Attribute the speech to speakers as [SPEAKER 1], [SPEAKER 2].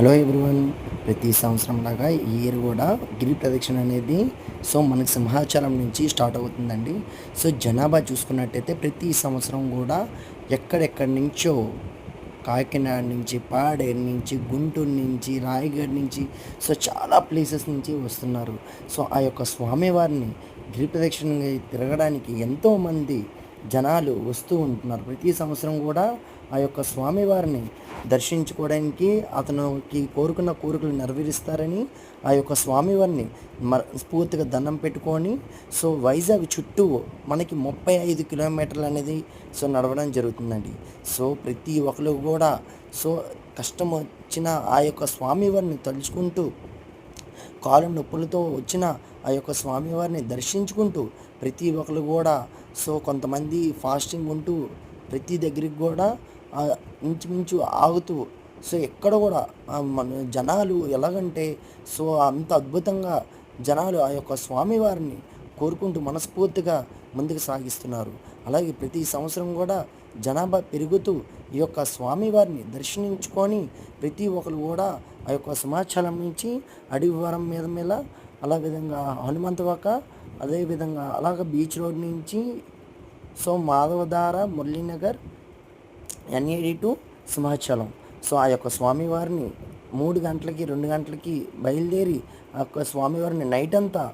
[SPEAKER 1] Hello everyone. ప్రతి సంవత్సరం లాగా ఈ ఇయర్ కూడా గిరి ప్రదక్షిణ అనేది మనకి సింహాచలం నుంచి స్టార్ట్ అవుతుందండి. జనాభా చూసుకున్నట్టయితే ప్రతి సంవత్సరం కూడా ఎక్కడెక్కడి నుంచో కాకినాడ నుంచి, పాడేరు నుంచి, గుంటూరు నుంచి, రాయగఢ్ నుంచి చాలా ప్లేసెస్ నుంచి వస్తున్నారు. ఆ యొక్క స్వామివారిని గిరి ప్రదక్షిణ తిరగడానికి ఎంతోమంది జనాలు వస్తూ ఉంటున్నారు. ప్రతి సంవత్సరం కూడా ఆ యొక్క స్వామివారిని దర్శించుకోవడానికి, అతనికి కోరుకున్న కోరికలు నెరవేరుస్తారని ఆ యొక్క స్వామివారిని స్ఫూర్తిగా దండం పెట్టుకొని వైజాగ్ చుట్టూ మనకి 35 కిలోమీటర్లు అనేది నడవడం జరుగుతుందండి. ప్రతి ఒక్కరు కూడా కష్టం వచ్చిన ఆ యొక్క స్వామివారిని తలుచుకుంటూ, కాలు నొప్పులతో వచ్చిన ఆ యొక్క స్వామివారిని దర్శించుకుంటూ ప్రతి ఒక్కరు కూడా కొంతమంది ఫాస్టింగ్ ఉంటూ ప్రతి దగ్గరికి కూడా ఇంచుమించు ఆగుతూ ఎక్కడ కూడా మన జనాలు ఎలాగంటే అంత అద్భుతంగా జనాలు ఆ యొక్క స్వామివారిని కోరుకుంటూ మనస్ఫూర్తిగా ముందుకు సాగిస్తున్నారు. అలాగే ప్రతి సంవత్సరం కూడా జనాభా పెరుగుతూ ఈ యొక్క స్వామివారిని దర్శించుకొని ప్రతి ఒక్కరు కూడా ఆ యొక్క సింహాచలం నుంచి అడివారం మీద అలా విధంగా హనుమంతవాక, అదేవిధంగా అలాగ బీచ్ రోడ్ నుంచి మాధవధార, మురళీనగర్, NAD టు సింహాచలం. ఆ యొక్క స్వామివారిని 3 గంటలకి 2 గంటలకి బయలుదేరి ఆ యొక్క స్వామివారిని నైట్ అంతా